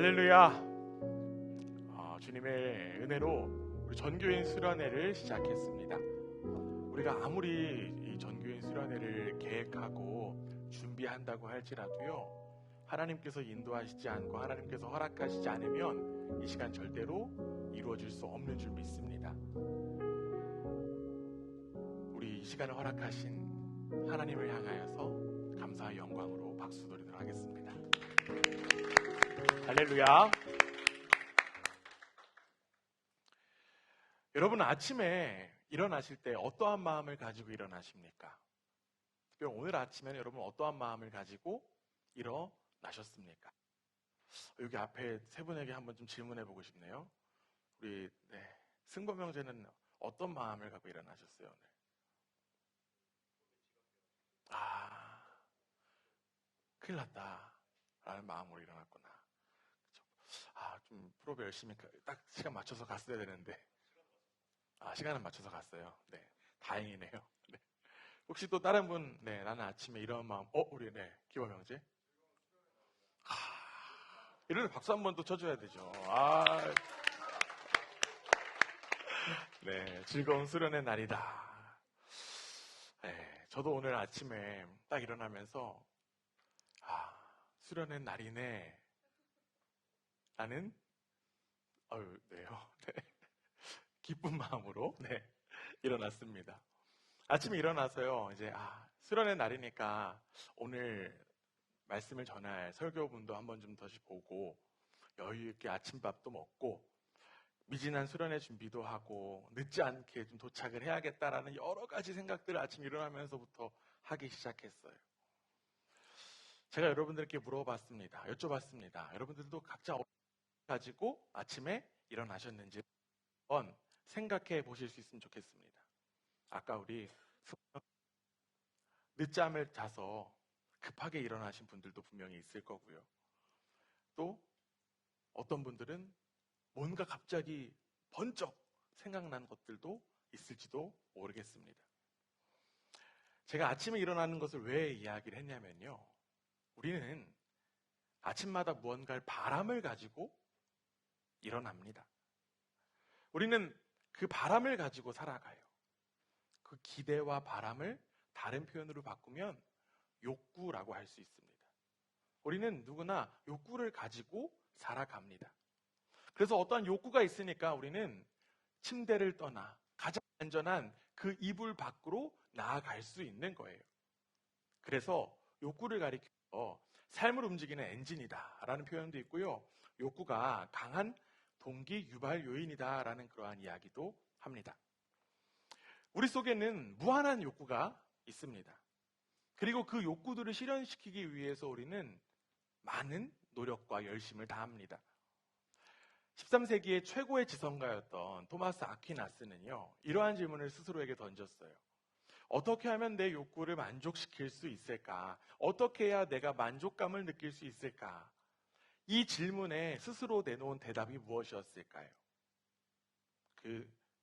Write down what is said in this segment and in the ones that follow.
할렐루야. 주님의 은혜로 우리 전교인 수련회를 시작했습니다. 우리가 아무리 이 전교인 수련회를 계획하고 준비한다고 할지라도요, 하나님께서 인도하시지 않고 하나님께서 허락하시지 않으면 이 시간 절대로 이루어질 수 없는 줄 믿습니다. 우리 이 시간을 허락하신 하나님을 향하여서 감사와 영광으로 박수 드리도록 하겠습니다. 할렐루야. 여러분, 아침에 일어나실 때 어떠한 마음을 가지고 일어나십니까? 특별히 오늘 아침에는 여러분 어떠한 마음을 가지고 일어나셨습니까? 여기 앞에 세 분에게 한번 좀 질문해 보고 싶네요. 우리 승범 형제는 어떤 마음을 갖고 일어나셨어요, 오늘? 큰일 났다 라는 마음으로 일어났구나. 좀 프로브 열심히 딱 시간 맞춰서 갔어야 되는데 시간은 맞춰서 갔어요. 네, 다행이네요. 네. 혹시 또 다른 분, 나는 아침에 이런 마음, 우리 기범 형제? 이럴 때 박수 한 번 또 쳐줘야 되죠. 네, 즐거운 수련의 날이다. 네, 저도 오늘 아침에 딱 일어나면서 수련의 날이네 라는 네요. 네. 기쁜 마음으로 일어났습니다. 아침에 일어나서요, 이제 수련의 날이니까 오늘 말씀을 전할 설교분도 한번 좀 더 보고 여유 있게 아침밥도 먹고 미진한 수련의 준비도 하고 늦지 않게 좀 도착을 해야겠다라는 여러 가지 생각들을 아침 일어나면서부터 하기 시작했어요. 제가 여러분들께 물어봤습니다. 여쭤봤습니다. 여러분들도 각자 어떻게 가지고 아침에 일어나셨는지 한번 생각해 보실 수 있으면 좋겠습니다. 아까 우리 늦잠을 자서 급하게 일어나신 분들도 분명히 있을 거고요. 또 어떤 분들은 뭔가 갑자기 번쩍 생각난 것들도 있을지도 모르겠습니다. 제가 아침에 일어나는 것을 왜 이야기를 했냐면요, 우리는 아침마다 무언가를 바람을 가지고 일어납니다. 우리는 그 바람을 가지고 살아가요. 그 기대와 바람을 다른 표현으로 바꾸면 욕구라고 할 수 있습니다. 우리는 누구나 욕구를 가지고 살아갑니다. 그래서 어떠한 욕구가 있으니까 우리는 침대를 떠나 가장 안전한 그 이불 밖으로 나아갈 수 있는 거예요. 그래서 욕구를 가리켜 삶을 움직이는 엔진이다 라는 표현도 있고요, 욕구가 강한 동기 유발 요인이다 라는 그러한 이야기도 합니다. 우리 속에는 무한한 욕구가 있습니다. 그리고 그 욕구들을 실현시키기 위해서 우리는 많은 노력과 열심을 다합니다. 13세기의 최고의 지성가였던 토마스 아퀴나스는요, 이러한 질문을 스스로에게 던졌어요. 어떻게 하면 내 욕구를 만족시킬 수 있을까? 어떻게 해야 내가 만족감을 느낄 수 있을까? 이 질문에 스스로 내놓은 대답이 무엇이었을까요?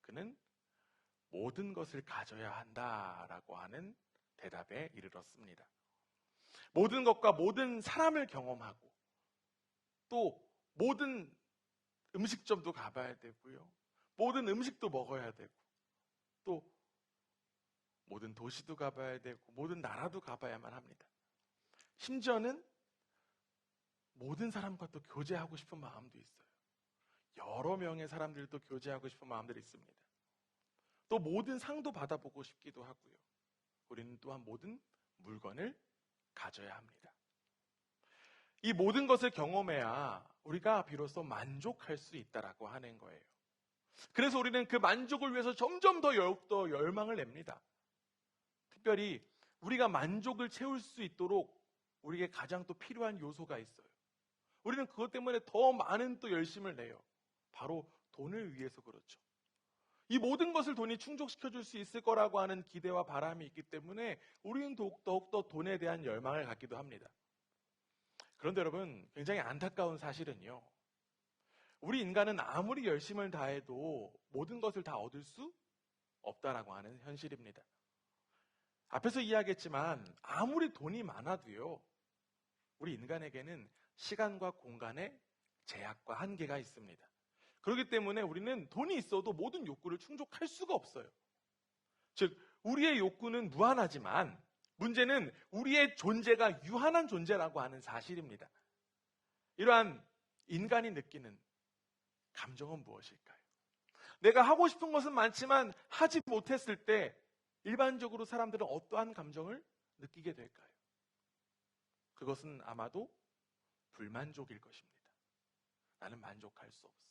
그는 모든 것을 가져야 한다라고 하는 대답에 이르렀습니다. 모든 것과 모든 사람을 경험하고 또 모든 음식점도 가봐야 되고요, 모든 음식도 먹어야 되고 또 모든 도시도 가봐야 되고 모든 나라도 가봐야만 합니다. 심지어는 모든 사람과 또 교제하고 싶은 마음도 있어요. 여러 명의 사람들도 교제하고 싶은 마음들이 있습니다. 또 모든 상도 받아보고 싶기도 하고요. 우리는 또한 모든 물건을 가져야 합니다. 이 모든 것을 경험해야 우리가 비로소 만족할 수 있다라고 하는 거예요. 그래서 우리는 그 만족을 위해서 점점 더 열망을 냅니다. 특별히 우리가 만족을 채울 수 있도록 우리에게 가장 또 필요한 요소가 있어요. 우리는 그것 때문에 더 많은 또 열심을 내요. 바로 돈을 위해서 그렇죠. 이 모든 것을 돈이 충족시켜줄 수 있을 거라고 하는 기대와 바람이 있기 때문에 우리는 더욱더 돈에 대한 열망을 갖기도 합니다. 그런데 여러분, 굉장히 안타까운 사실은요, 우리 인간은 아무리 열심을 다해도 모든 것을 다 얻을 수 없다라고 하는 현실입니다. 앞에서 이야기했지만 아무리 돈이 많아도요, 우리 인간에게는 시간과 공간의 제약과 한계가 있습니다. 그렇기 때문에 우리는 돈이 있어도 모든 욕구를 충족할 수가 없어요. 즉, 우리의 욕구는 무한하지만 문제는 우리의 존재가 유한한 존재라고 하는 사실입니다. 이러한 인간이 느끼는 감정은 무엇일까요? 내가 하고 싶은 것은 많지만 하지 못했을 때 일반적으로 사람들은 어떠한 감정을 느끼게 될까요? 그것은 아마도 불만족일 것입니다. 나는 만족할 수 없어.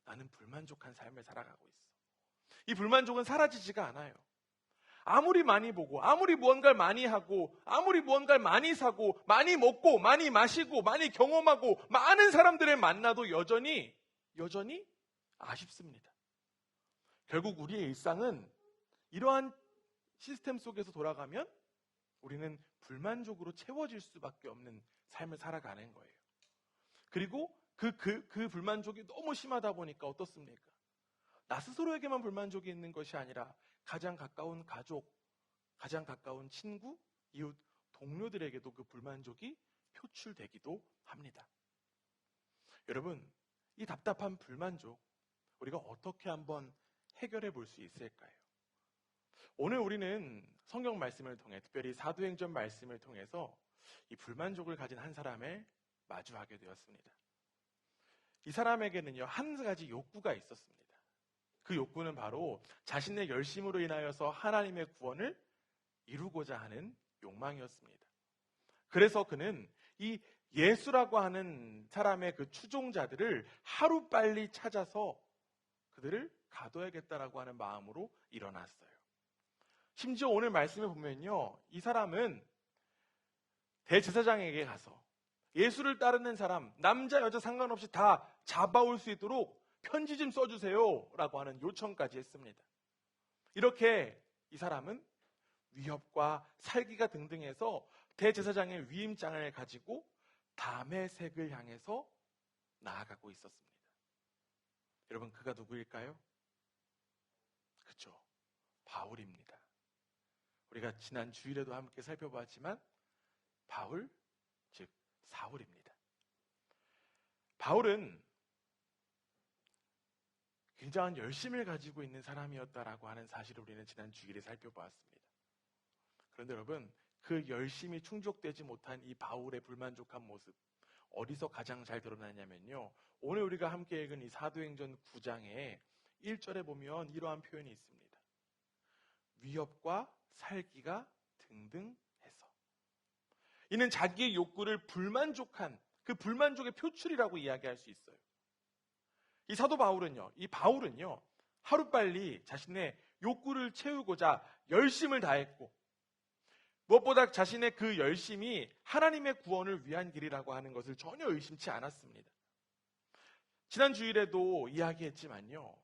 나는 불만족한 삶을 살아가고 있어. 이 불만족은 사라지지가 않아요. 아무리 많이 보고, 아무리 무언가를 많이 하고, 아무리 무언가를 많이 사고, 많이 먹고, 많이 마시고, 많이 경험하고, 많은 사람들을 만나도 여전히 아쉽습니다. 결국 우리의 일상은 이러한 시스템 속에서 돌아가면 우리는 불만족으로 채워질 수밖에 없는 삶을 살아가는 거예요. 그리고 그 불만족이 너무 심하다 보니까 어떻습니까? 나 스스로에게만 불만족이 있는 것이 아니라 가장 가까운 가족, 가장 가까운 친구, 이웃, 동료들에게도 그 불만족이 표출되기도 합니다. 여러분, 이 답답한 불만족, 우리가 어떻게 한번 해결해 볼 수 있을까요? 오늘 우리는 성경 말씀을 통해, 특별히 사도행전 말씀을 통해서 이 불만족을 가진 한 사람을 마주하게 되었습니다. 이 사람에게는요, 한 가지 욕구가 있었습니다. 그 욕구는 바로 자신의 열심으로 인하여서 하나님의 구원을 이루고자 하는 욕망이었습니다. 그래서 그는 이 예수라고 하는 사람의 그 추종자들을 하루빨리 찾아서 그들을 가둬야겠다라고 하는 마음으로 일어났어요. 심지어 오늘 말씀에 보면요, 이 사람은 대제사장에게 가서 예수를 따르는 사람, 남자 여자 상관없이 다 잡아올 수 있도록 편지 좀 써주세요 라고 하는 요청까지 했습니다. 이렇게 이 사람은 위협과 살기가 등등해서 대제사장의 위임장을 가지고 다메섹을 향해서 나아가고 있었습니다. 여러분, 그가 누구일까요? 그렇죠, 바울입니다. 우리가 지난 주일에도 함께 살펴봤지만 바울, 즉 사울입니다. 바울은 굉장한 열심을 가지고 있는 사람이었다라고 하는 사실을 우리는 지난 주일에 살펴보았습니다. 그런데 여러분, 그 열심이 충족되지 못한 이 바울의 불만족한 모습, 어디서 가장 잘 드러나냐면요, 오늘 우리가 함께 읽은 이 사도행전 9장의 1절에 보면 이러한 표현이 있습니다. 위협과 살기가 등등해서. 이는 자기의 욕구를 불만족한 그 불만족의 표출이라고 이야기할 수 있어요. 이 사도 바울은요, 하루빨리 자신의 욕구를 채우고자 열심을 다했고, 무엇보다 자신의 그 열심이 하나님의 구원을 위한 길이라고 하는 것을 전혀 의심치 않았습니다. 지난 주일에도 이야기했지만요,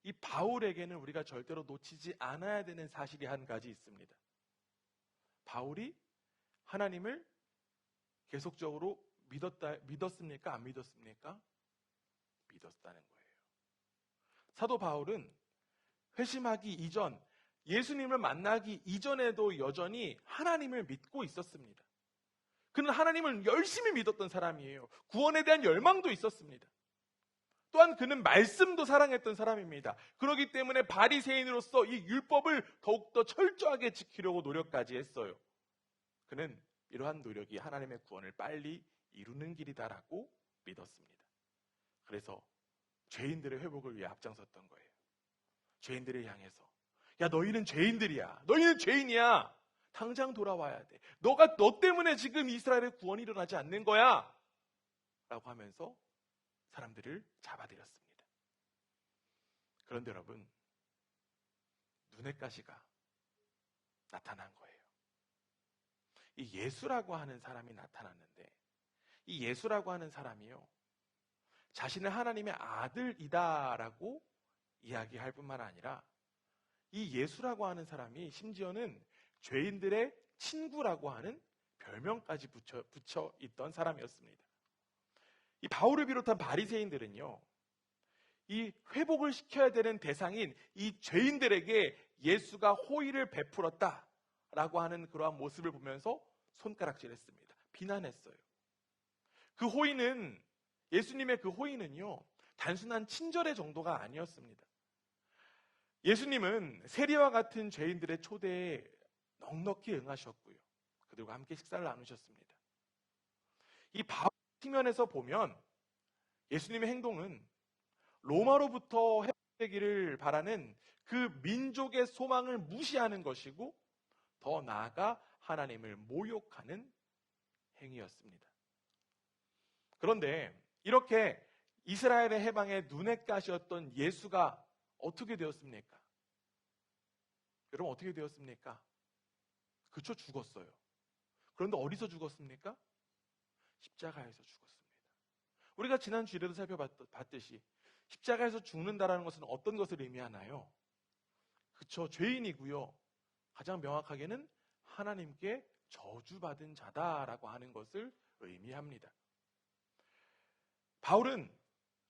이 바울에게는 우리가 절대로 놓치지 않아야 되는 사실이 한 가지 있습니다. 바울이 하나님을 계속적으로 믿었습니까? 안 믿었습니까? 믿었다는 거예요. 사도 바울은 회심하기 이전, 예수님을 만나기 이전에도 여전히 하나님을 믿고 있었습니다. 그는 하나님을 열심히 믿었던 사람이에요. 구원에 대한 열망도 있었습니다. 또한 그는 말씀도 사랑했던 사람입니다. 그렇기 때문에 바리새인으로서 이 율법을 더욱더 철저하게 지키려고 노력까지 했어요. 그는 이러한 노력이 하나님의 구원을 빨리 이루는 길이다라고 믿었습니다. 그래서 죄인들의 회복을 위해 앞장섰던 거예요. 죄인들을 향해서, 야, 너희는 죄인들이야. 너희는 죄인이야. 당장 돌아와야 돼. 너 때문에 지금 이스라엘의 구원이 일어나지 않는 거야. 라고 하면서 사람들을 잡아들였습니다. 그런데 여러분, 눈의 가시가 나타난 거예요. 이 예수라고 하는 사람이 나타났는데, 이 예수라고 하는 사람이요, 자신은 하나님의 아들이다라고 이야기할 뿐만 아니라 이 예수라고 하는 사람이 심지어는 죄인들의 친구라고 하는 별명까지 붙여 있던 사람이었습니다. 이 바울을 비롯한 바리새인들은요, 이 회복을 시켜야 되는 대상인 이 죄인들에게 예수가 호의를 베풀었다라고 하는 그러한 모습을 보면서 손가락질했습니다. 비난했어요. 그 호의는 예수님의 그 호의는요, 단순한 친절의 정도가 아니었습니다. 예수님은 세리와 같은 죄인들의 초대에 넉넉히 응하셨고요. 그들과 함께 식사를 나누셨습니다. 이 바울 측면에서 보면 예수님의 행동은 로마로부터 해방되기를 바라는 그 민족의 소망을 무시하는 것이고, 더 나아가 하나님을 모욕하는 행위였습니다. 그런데 이렇게 이스라엘의 해방에 눈엣 가시였던 예수가 어떻게 되었습니까? 여러분, 어떻게 되었습니까? 그쵸, 죽었어요. 그런데 어디서 죽었습니까? 십자가에서 죽었습니다. 우리가 지난 주일에도 살펴봤듯이 십자가에서 죽는다라는 것은 어떤 것을 의미하나요? 그쵸, 죄인이고요. 가장 명확하게는 하나님께 저주받은 자다라고 하는 것을 의미합니다. 바울은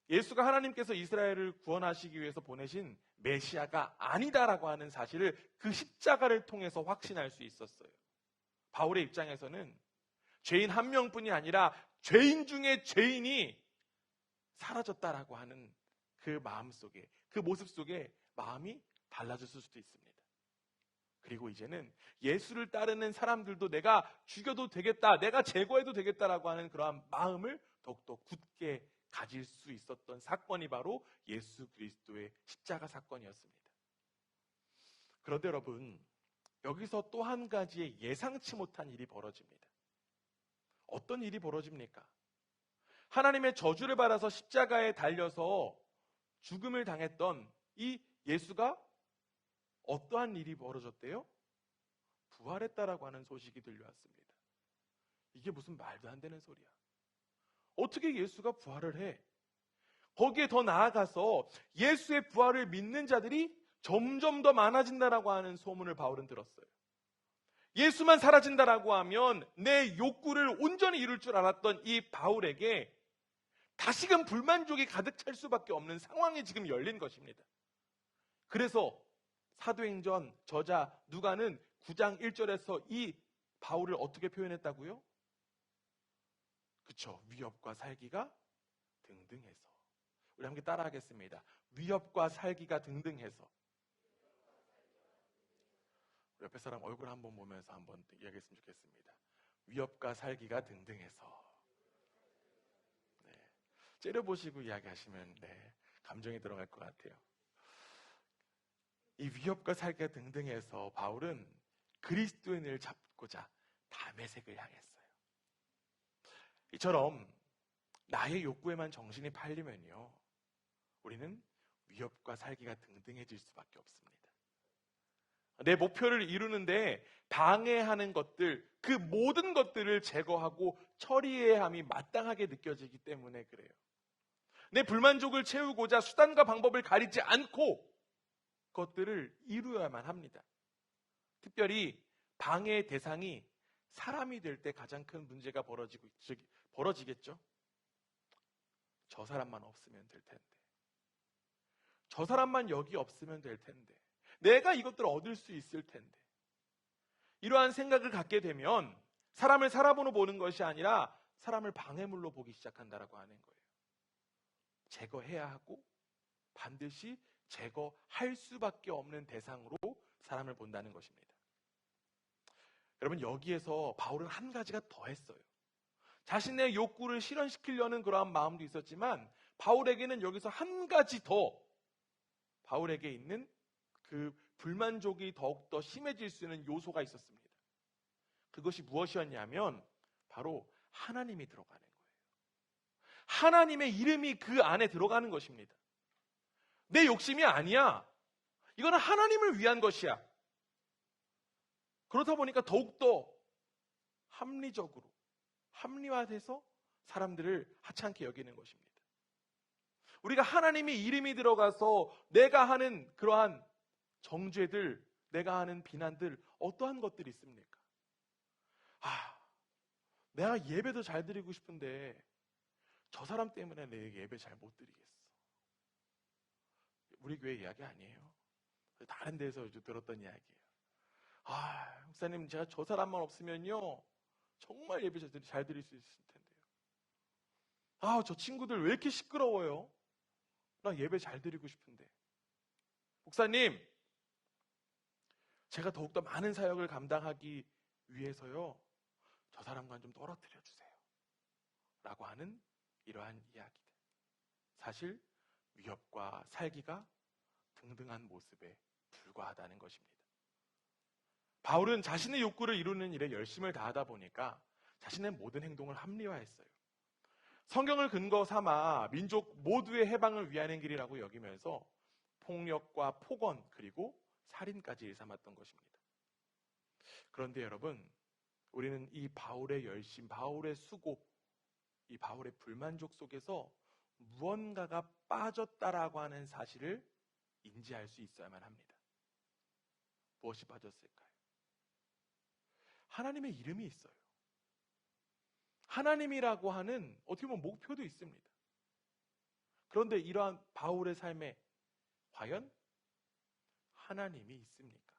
예수가 하나님께서 이스라엘을 구원하시기 위해서 보내신 메시아가 아니다라고 하는 사실을 그 십자가를 통해서 확신할 수 있었어요. 바울의 입장에서는 죄인 한 명뿐이 아니라 죄인 중에 죄인이 사라졌다라고 하는 그 마음 속에, 그 모습 속에 마음이 달라졌을 수도 있습니다. 그리고 이제는 예수를 따르는 사람들도 내가 죽여도 되겠다, 내가 제거해도 되겠다라고 하는 그러한 마음을 더욱더 굳게 가질 수 있었던 사건이 바로 예수 그리스도의 십자가 사건이었습니다. 그런데 여러분, 여기서 또 한 가지의 예상치 못한 일이 벌어집니다. 어떤 일이 벌어집니까? 하나님의 저주를 받아서 십자가에 달려서 죽음을 당했던 이 예수가 어떠한 일이 벌어졌대요? 부활했다라고 하는 소식이 들려왔습니다. 이게 무슨 말도 안 되는 소리야. 어떻게 예수가 부활을 해? 거기에 더 나아가서 예수의 부활을 믿는 자들이 점점 더 많아진다라고 하는 소문을 바울은 들었어요. 예수만 사라진다라고 하면 내 욕구를 온전히 이룰 줄 알았던 이 바울에게 다시금 불만족이 가득 찰 수밖에 없는 상황이 지금 열린 것입니다. 그래서 사도행전 저자 누가는 9장 1절에서 이 바울을 어떻게 표현했다고요? 그쵸, 위협과 살기가 등등해서. 우리 함께 따라하겠습니다. 위협과 살기가 등등해서. 우리 옆에 사람 얼굴 한번 보면서 한번 이야기했으면 좋겠습니다. 위협과 살기가 등등해서. 네. 째려보시고 이야기하시면 감정이 들어갈 것 같아요. 이 위협과 살기가 등등해서 바울은 그리스도인을 잡고자 다메섹을 향했어요. 이처럼 나의 욕구에만 정신이 팔리면요, 우리는 위협과 살기가 등등해질 수밖에 없습니다. 내 목표를 이루는데 방해하는 것들, 그 모든 것들을 제거하고 처리해야 함이 마땅하게 느껴지기 때문에 그래요. 내 불만족을 채우고자 수단과 방법을 가리지 않고 그것들을 이루어야만 합니다. 특별히 방해의 대상이 사람이 될 때 가장 큰 문제가 벌어지겠죠? 저 사람만 없으면 될 텐데. 저 사람만 여기 없으면 될 텐데. 내가 이것들을 얻을 수 있을 텐데. 이러한 생각을 갖게 되면 사람을 사람으로 보는 것이 아니라 사람을 방해물로 보기 시작한다라고 하는 거예요. 제거해야 하고 반드시 제거할 수밖에 없는 대상으로 사람을 본다는 것입니다. 여러분, 여기에서 바울은 한 가지가 더 했어요. 자신의 욕구를 실현시키려는 그러한 마음도 있었지만 바울에게는 여기서 한 가지 더 바울에게 있는 그 불만족이 더욱더 심해질 수 있는 요소가 있었습니다. 그것이 무엇이었냐면 바로 하나님이 들어가는 거예요. 하나님의 이름이 그 안에 들어가는 것입니다. 내 욕심이 아니야. 이거는 하나님을 위한 것이야. 그렇다 보니까 더욱더 합리적으로 합리화돼서 사람들을 하찮게 여기는 것입니다. 우리가 하나님의 이름이 들어가서 내가 하는 그러한 정죄들, 내가 하는 비난들 어떠한 것들이 있습니까? 내가 예배도 잘 드리고 싶은데 저 사람 때문에 내 예배 잘 못 드리겠어. 우리 교회 이야기 아니에요. 다른 데서 들었던 이야기예요. 목사님, 제가 저 사람만 없으면요 정말 예배 잘 드릴 수 있을 텐데요. 저 친구들 왜 이렇게 시끄러워요? 나 예배 잘 드리고 싶은데. 목사님, 제가 더욱더 많은 사역을 감당하기 위해서요, 저 사람과는 좀 떨어뜨려 주세요. 라고 하는 이러한 이야기들. 사실 위협과 살기가 등등한 모습에 불과하다는 것입니다. 바울은 자신의 욕구를 이루는 일에 열심을 다하다 보니까 자신의 모든 행동을 합리화했어요. 성경을 근거 삼아 민족 모두의 해방을 위하는 길이라고 여기면서 폭력과 폭언 그리고 살인까지 일삼았던 것입니다. 그런데 여러분, 우리는 이 바울의 열심, 바울의 수고, 이 바울의 불만족 속에서 무언가가 빠졌다라고 하는 사실을 인지할 수 있어야만 합니다. 무엇이 빠졌을까요? 하나님의 이름이 있어요. 하나님이라고 하는 어떻게 보면 목표도 있습니다. 그런데 이러한 바울의 삶에 과연 하나님이 있습니까?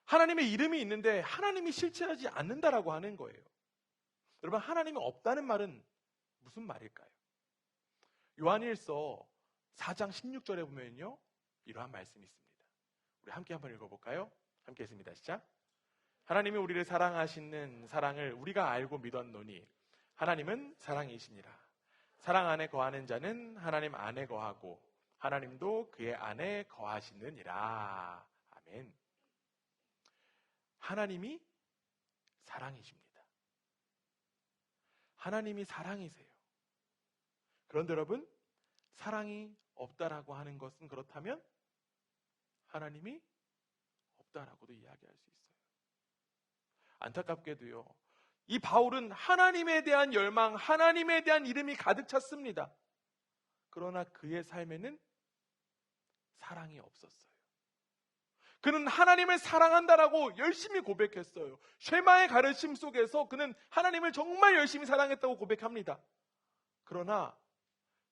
하나님의 이름이 있는데 하나님이 실체하지 않는다라고 하는 거예요. 여러분, 하나님이 없다는 말은 무슨 말일까요? 요한일서 4장 16절에 보면요, 이러한 말씀이 있습니다. 우리 함께 한번 읽어볼까요? 함께 했습니다. 시작. 하나님이 우리를 사랑하시는 사랑을 우리가 알고 믿었노니 하나님은 사랑이시니라. 사랑 안에 거하는 자는 하나님 안에 거하고 하나님도 그의 안에 거하시느니라. 아멘. 하나님이 사랑이십니다. 하나님이 사랑이세요. 그런데 여러분, 사랑이 없다라고 하는 것은 그렇다면 하나님이 없다라고도 이야기할 수 있어요. 안타깝게도요, 이 바울은 하나님에 대한 열망, 하나님에 대한 이름이 가득 찼습니다. 그러나 그의 삶에는 사랑이 없었어요. 그는 하나님을 사랑한다라고 열심히 고백했어요. 쉐마의 가르침 속에서 그는 하나님을 정말 열심히 사랑했다고 고백합니다. 그러나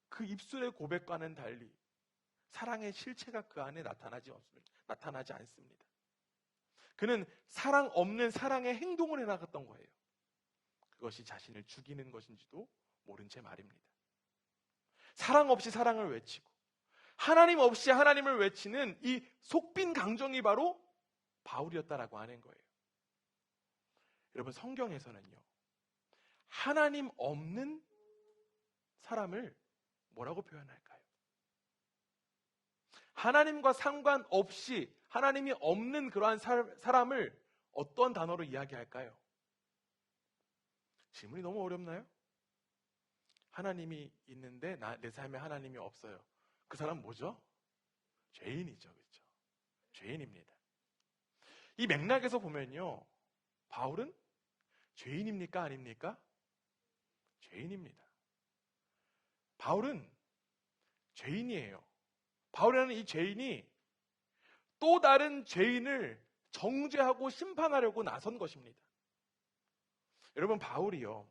그 입술의 고백과는 달리 사랑의 실체가 그 안에 나타나지 않습니다. 그는 사랑 없는 사랑의 행동을 해나갔던 거예요. 그것이 자신을 죽이는 것인지도 모른 채 말입니다. 사랑 없이 사랑을 외치고 하나님 없이 하나님을 외치는 이 속빈 강정이 바로 바울이었다라고 하는 거예요. 여러분, 성경에서는요, 하나님 없는 사람을 뭐라고 표현할까요? 하나님과 상관없이 하나님이 없는 그러한 사람을 어떤 단어로 이야기할까요? 질문이 너무 어렵나요? 하나님이 있는데 내 삶에 하나님이 없어요. 그 사람 뭐죠? 죄인이죠. 그렇죠? 죄인입니다. 이 맥락에서 보면요, 바울은 죄인입니까? 아닙니까? 죄인입니다. 바울은 죄인이에요. 바울이라는 이 죄인이 또 다른 죄인을 정죄하고 심판하려고 나선 것입니다. 여러분, 바울이요,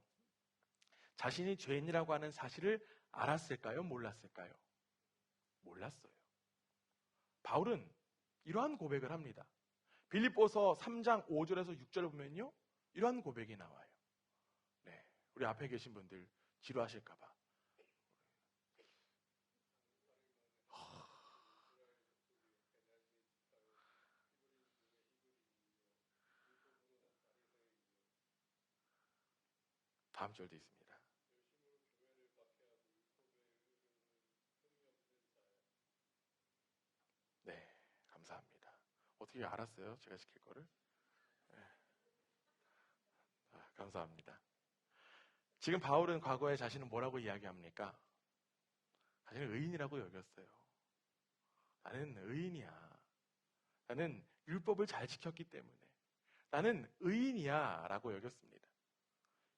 자신이 죄인이라고 하는 사실을 알았을까요? 몰랐을까요? 몰랐어요. 바울은 이러한 고백을 합니다. 빌립보서 3장 5절에서 6절을 보면요, 이러한 고백이 나와요. 네, 우리 앞에 계신 분들 지루하실까봐. 다음 절도 있습니다. 네, 감사합니다. 어떻게 알았어요? 제가 시킬 거를? 네. 감사합니다. 지금 바울은 과거에 자신은 뭐라고 이야기합니까? 자신은 의인이라고 여겼어요. 나는 의인이야. 나는 율법을 잘 지켰기 때문에 나는 의인이야 라고 여겼습니다.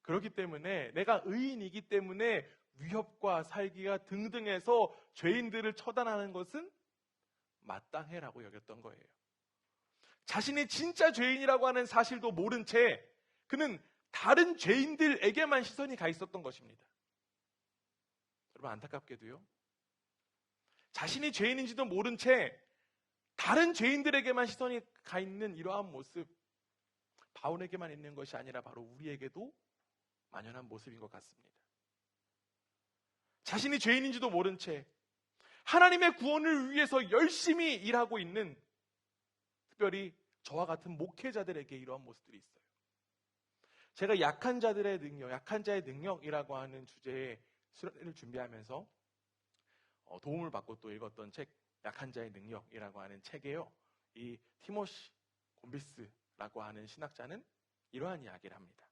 그렇기 때문에 내가 의인이기 때문에 위협과 살기가 등등해서 죄인들을 처단하는 것은 마땅해라고 여겼던 거예요. 자신이 진짜 죄인이라고 하는 사실도 모른 채 그는 다른 죄인들에게만 시선이 가 있었던 것입니다. 여러분, 안타깝게도요, 자신이 죄인인지도 모른 채 다른 죄인들에게만 시선이 가 있는 이러한 모습, 바울에게만 있는 것이 아니라 바로 우리에게도 만연한 모습인 것 같습니다. 자신이 죄인인지도 모른 채 하나님의 구원을 위해서 열심히 일하고 있는, 특별히 저와 같은 목회자들에게 이러한 모습들이 있어요. 제가 약한 자들의 능력, 약한 자의 능력이라고 하는 주제의 수련회를 준비하면서 도움을 받고 또 읽었던 책, 약한 자의 능력이라고 하는 책에요, 이 티모시 곤비스라고 하는 신학자는 이러한 이야기를 합니다.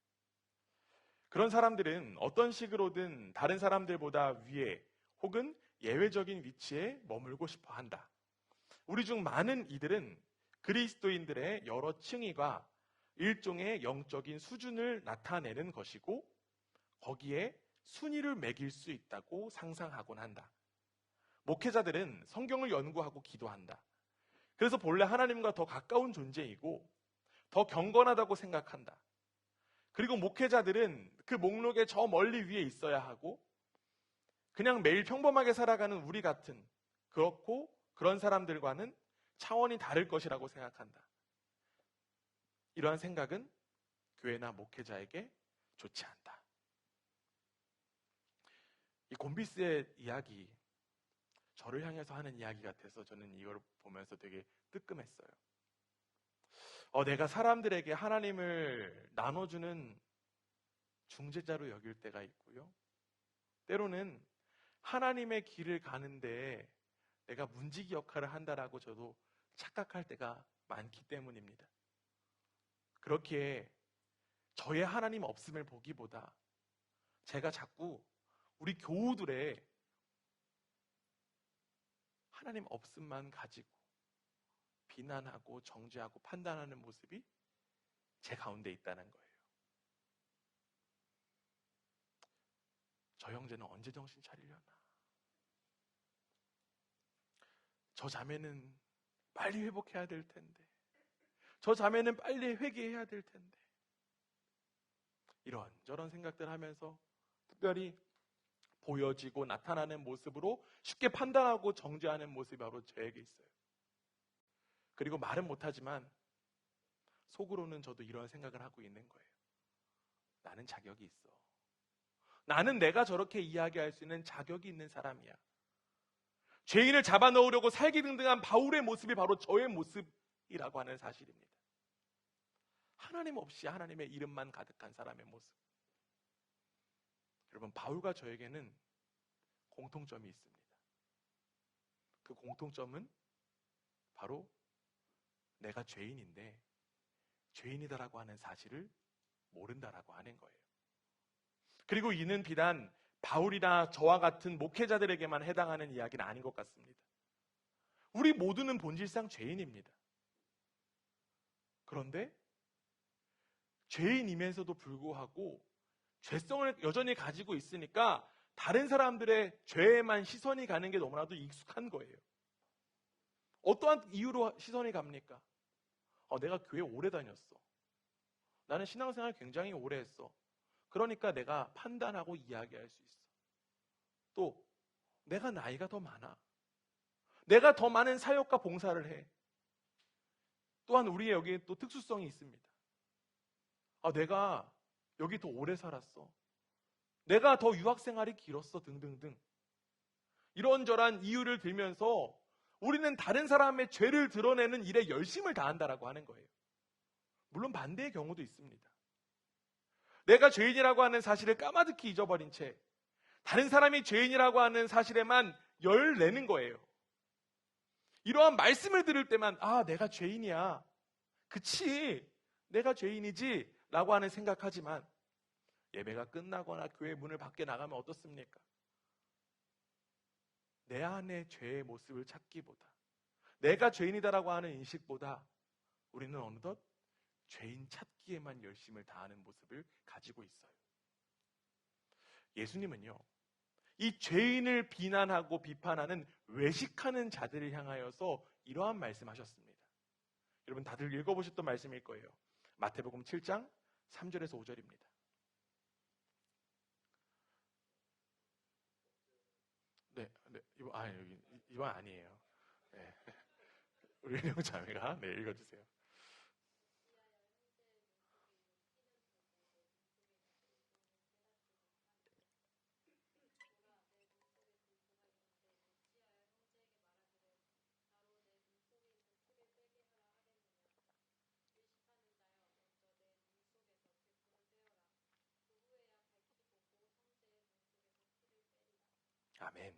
그런 사람들은 어떤 식으로든 다른 사람들보다 위에 혹은 예외적인 위치에 머물고 싶어 한다. 우리 중 많은 이들은 그리스도인들의 여러 층위가 일종의 영적인 수준을 나타내는 것이고 거기에 순위를 매길 수 있다고 상상하곤 한다. 목회자들은 성경을 연구하고 기도한다. 그래서 본래 하나님과 더 가까운 존재이고 더 경건하다고 생각한다. 그리고 목회자들은 그 목록의 저 멀리 위에 있어야 하고 그냥 매일 평범하게 살아가는 우리 같은, 그렇고 그런 사람들과는 차원이 다를 것이라고 생각한다. 이러한 생각은 교회나 목회자에게 좋지 않다. 이 곤비스의 이야기, 저를 향해서 하는 이야기 같아서 저는 이걸 보면서 되게 뜨끔했어요. 내가 사람들에게 하나님을 나눠주는 중재자로 여길 때가 있고요. 때로는 하나님의 길을 가는데 내가 문지기 역할을 한다라고 저도 착각할 때가 많기 때문입니다. 그렇기에 저의 하나님 없음을 보기보다 제가 자꾸 우리 교우들의 하나님 없음만 가지고 비난하고 정죄하고 판단하는 모습이 제 가운데 있다는 거예요. 저 형제는 언제 정신 차리려나? 저 자매는 빨리 회복해야 될 텐데, 저 자매는 빨리 회개해야 될 텐데, 이런저런 생각들 하면서 특별히 보여지고 나타나는 모습으로 쉽게 판단하고 정죄하는 모습이 바로 저에게 있어요. 그리고 말은 못하지만 속으로는 저도 이런 생각을 하고 있는 거예요. 나는 자격이 있어. 나는 내가 저렇게 이야기할 수 있는 자격이 있는 사람이야. 죄인을 잡아넣으려고 살기등등한 바울의 모습이 바로 저의 모습이라고 하는 사실입니다. 하나님 없이 하나님의 이름만 가득한 사람의 모습. 여러분, 바울과 저에게는 공통점이 있습니다. 그 공통점은 바로 내가 죄인인데 죄인이다라고 하는 사실을 모른다라고 하는 거예요. 그리고 이는 비단 바울이나 저와 같은 목회자들에게만 해당하는 이야기는 아닌 것 같습니다. 우리 모두는 본질상 죄인입니다. 그런데 죄인이면서도 불구하고 죄성을 여전히 가지고 있으니까 다른 사람들의 죄에만 시선이 가는 게 너무나도 익숙한 거예요. 어떠한 이유로 시선이 갑니까? 내가 교회 오래 다녔어. 나는 신앙생활 굉장히 오래 했어. 그러니까 내가 판단하고 이야기할 수 있어. 또 내가 나이가 더 많아. 내가 더 많은 사역과 봉사를 해. 또한 우리의 여기에 또 특수성이 있습니다. 내가 여기 더 오래 살았어. 내가 더 유학생활이 길었어. 등등등. 이런저런 이유를 들면서 우리는 다른 사람의 죄를 드러내는 일에 열심을 다한다라고 하는 거예요. 물론 반대의 경우도 있습니다. 내가 죄인이라고 하는 사실을 까마득히 잊어버린 채 다른 사람이 죄인이라고 하는 사실에만 열 내는 거예요. 이러한 말씀을 들을 때만 내가 죄인이야. 그치, 내가 죄인이지 라고 하는 생각하지만 예배가 끝나거나 교회 문을 밖에 나가면 어떻습니까? 내 안의 죄의 모습을 찾기보다, 내가 죄인이다라고 하는 인식보다 우리는 어느덧 죄인 찾기에만 열심을 다하는 모습을 가지고 있어요. 예수님은요, 이 죄인을 비난하고 비판하는 외식하는 자들을 향하여서 이러한 말씀하셨습니다. 여러분 다들 읽어보셨던 말씀일 거예요. 마태복음 7장 3절에서 5절입니다. 네, 이번 아니에요. 네. 우리 형 자매가 읽어주세요. 아멘.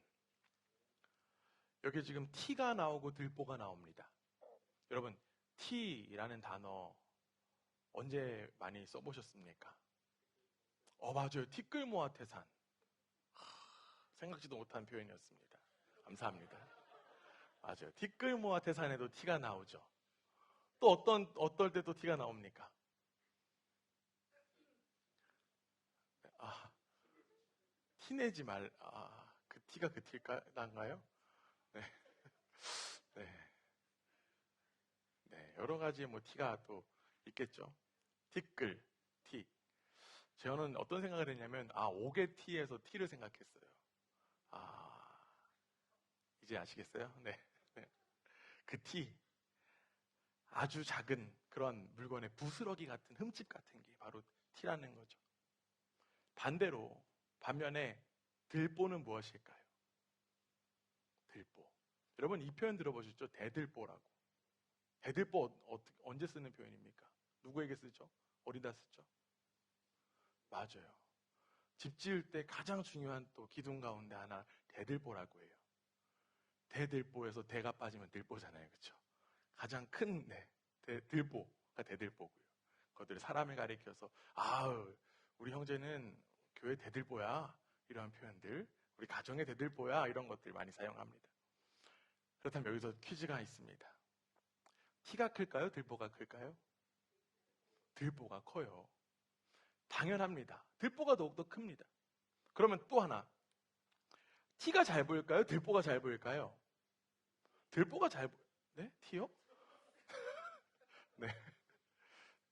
여기 지금 티가 나오고 들보가 나옵니다. 여러분, 티라는 단어 언제 많이 써보셨습니까? 맞아요. 티끌모아태산. 생각지도 못한 표현이었습니다. 감사합니다. 맞아요. 티끌모아태산에도 티가 나오죠. 또 어떨 때도 티가 나옵니까? 티내지 그 티가 그 티인가요? 네. 네. 네. 여러 가지 티가 또 있겠죠. 티끌, 티. 저는 어떤 생각을 했냐면, 옥의 티에서 티를 생각했어요. 이제 아시겠어요? 네. 네. 그 티. 아주 작은 그런 물건의 부스러기 같은 흠집 같은 게 바로 티라는 거죠. 반면에 들보는 무엇일까요? 들보. 여러분 이 표현 들어보셨죠? 대들보라고. 대들보 언제 쓰는 표현입니까? 누구에게 쓰죠? 어디다 쓰죠? 맞아요. 집 지을 때 가장 중요한 또 기둥 가운데 하나 대들보라고 해요. 대들보에서 대가 빠지면 들보잖아요. 그렇죠? 가장 큰 들보가 대들보고요. 그것들 사람을 가리켜서 우리 형제는 교회 대들보야 이런 표현들, 우리 가정의 대들보야 이런 것들 많이 사용합니다. 그렇다면 여기서 퀴즈가 있습니다. 티가 클까요? 들보가 클까요? 들보가 커요. 당연합니다. 들보가 더욱더 큽니다. 그러면 또 하나, 티가 잘 보일까요? 들보가 잘 보일까요? 들보가 네? 티요? 네.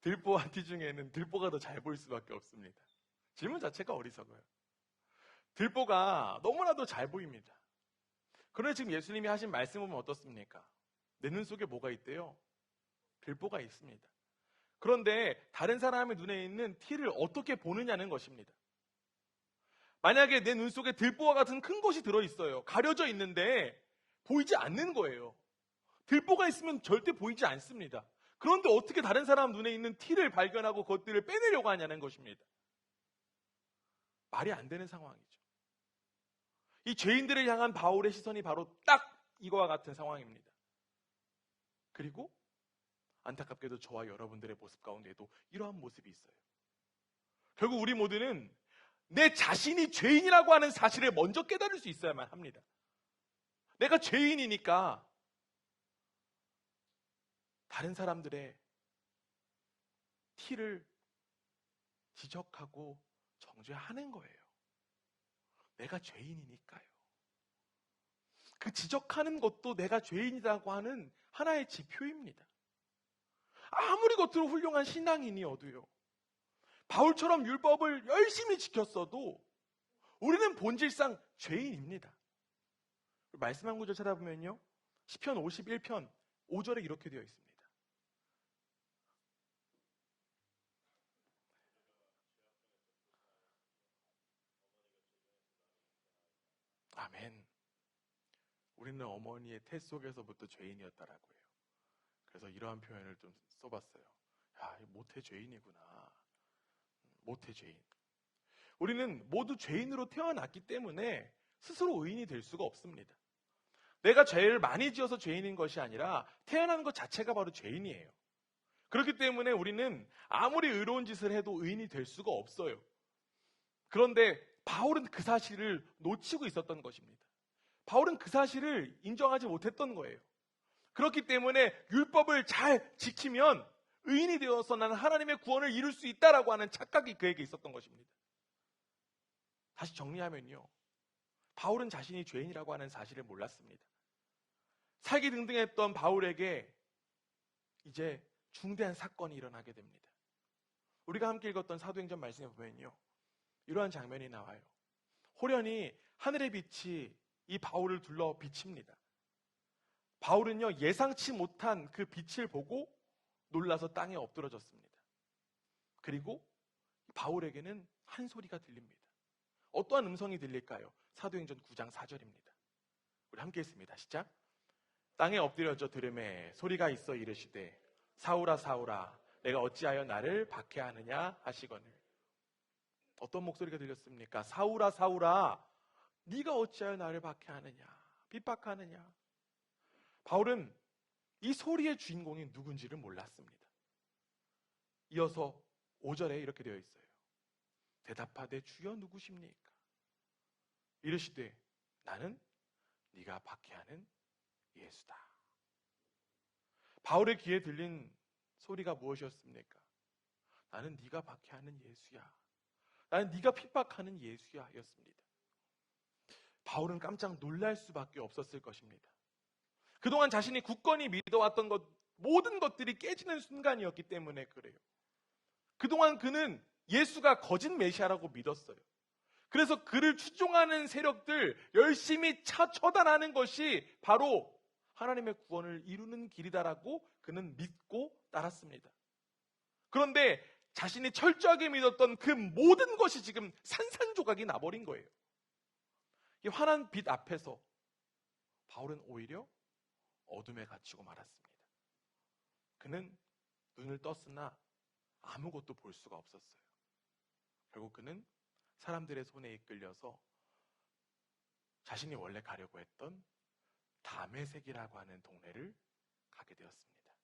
들보와 티 중에는 들보가 더 잘 보일 수밖에 없습니다. 질문 자체가 어리석어요. 들보가 너무나도 잘 보입니다. 그런데 지금 예수님이 하신 말씀 보면 어떻습니까? 내 눈 속에 뭐가 있대요? 들보가 있습니다. 그런데 다른 사람의 눈에 있는 티를 어떻게 보느냐는 것입니다. 만약에 내 눈 속에 들보와 같은 큰 것이 들어있어요. 가려져 있는데 보이지 않는 거예요. 들보가 있으면 절대 보이지 않습니다. 그런데 어떻게 다른 사람 눈에 있는 티를 발견하고 그것들을 빼내려고 하냐는 것입니다. 말이 안 되는 상황이죠. 이 죄인들을 향한 바울의 시선이 바로 딱 이거와 같은 상황입니다. 그리고 안타깝게도 저와 여러분들의 모습 가운데에도 이러한 모습이 있어요. 결국 우리 모두는 내 자신이 죄인이라고 하는 사실을 먼저 깨달을 수 있어야만 합니다. 내가 죄인이니까 다른 사람들의 티를 지적하고 정죄하는 거예요. 내가 죄인이니까요. 그 지적하는 것도 내가 죄인이라고 하는 하나의 지표입니다. 아무리 겉으로 훌륭한 신앙인이어도요. 바울처럼 율법을 열심히 지켰어도 우리는 본질상 죄인입니다. 말씀 한 구절 찾아보면요. 시편 51편 5절에 이렇게 되어 있습니다. 아멘. 우리는 어머니의 태 속에서부터 죄인이었다라고 해요. 그래서 이러한 표현을 좀 써봤어요. 모태 죄인이구나. 모태 죄인. 우리는 모두 죄인으로 태어났기 때문에 스스로 의인이 될 수가 없습니다. 내가 죄를 많이 지어서 죄인인 것이 아니라 태어난 것 자체가 바로 죄인이에요. 그렇기 때문에 우리는 아무리 의로운 짓을 해도 의인이 될 수가 없어요. 그런데 바울은 그 사실을 놓치고 있었던 것입니다. 바울은 그 사실을 인정하지 못했던 거예요. 그렇기 때문에 율법을 잘 지키면 의인이 되어서 나는 하나님의 구원을 이룰 수 있다라고 하는 착각이 그에게 있었던 것입니다. 다시 정리하면요. 바울은 자신이 죄인이라고 하는 사실을 몰랐습니다. 사기 등등했던 바울에게 이제 중대한 사건이 일어나게 됩니다. 우리가 함께 읽었던 사도행전 말씀에 보면요. 이러한 장면이 나와요. 호련히 하늘의 빛이 이 바울을 둘러 비칩니다. 바울은요, 예상치 못한 그 빛을 보고 놀라서 땅에 엎드러졌습니다. 그리고 바울에게는 한 소리가 들립니다. 어떠한 음성이 들릴까요? 사도행전 9장 4절입니다. 우리 함께 했습니다. 시작. 땅에 엎드려져 들음에 소리가 있어 이르시되 사울아 사울아 내가 어찌하여 나를 박해하느냐 하시거늘. 어떤 목소리가 들렸습니까? 사울아 사울아 네가 어찌하여 나를 박해하느냐, 핍박하느냐. 바울은 이 소리의 주인공이 누군지를 몰랐습니다. 이어서 5절에 이렇게 되어 있어요. 대답하되 주여 누구십니까? 이르시되 나는 네가 박해하는 예수다. 바울의 귀에 들린 소리가 무엇이었습니까? 나는 네가 박해하는 예수야. 나는 네가 핍박하는 예수야 였습니다. 바울은 깜짝 놀랄 수밖에 없었을 것입니다. 그동안 자신이 굳건히 믿어왔던 모든 것들이 깨지는 순간이었기 때문에 그래요. 그동안 그는 예수가 거짓 메시아라고 믿었어요. 그래서 그를 추종하는 세력들 열심히 처단하는 것이 바로 하나님의 구원을 이루는 길이다라고 그는 믿고 따랐습니다. 그런데 자신이 철저하게 믿었던 그 모든 것이 지금 산산조각이 나버린 거예요. 이 환한 빛 앞에서 바울은 오히려 어둠에 갇히고 말았습니다. 그는 눈을 떴으나 아무것도 볼 수가 없었어요. 결국 그는 사람들의 손에 이끌려서 자신이 원래 가려고 했던 다메섹이라고 하는 동네를 가게 되었습니다.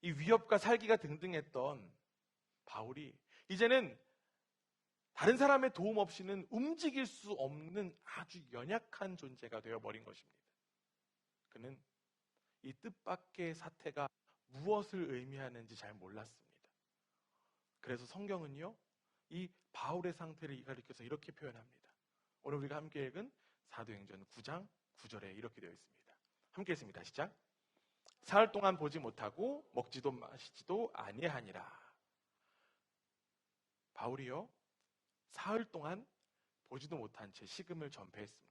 이 위협과 살기가 등등했던 바울이 이제는 다른 사람의 도움 없이는 움직일 수 없는 아주 연약한 존재가 되어버린 것입니다. 그는 이 뜻밖의 사태가 무엇을 의미하는지 잘 몰랐습니다. 그래서 성경은요, 이 바울의 상태를 가리켜서 이렇게 표현합니다. 오늘 우리가 함께 읽은 사도행전 9장 9절에 이렇게 되어 있습니다. 함께 읽습니다. 시작. 사흘 동안 보지 못하고 먹지도 마시지도 아니하니라. 바울이요, 사흘 동안 보지도 못한 채 식음을 전폐했습니다.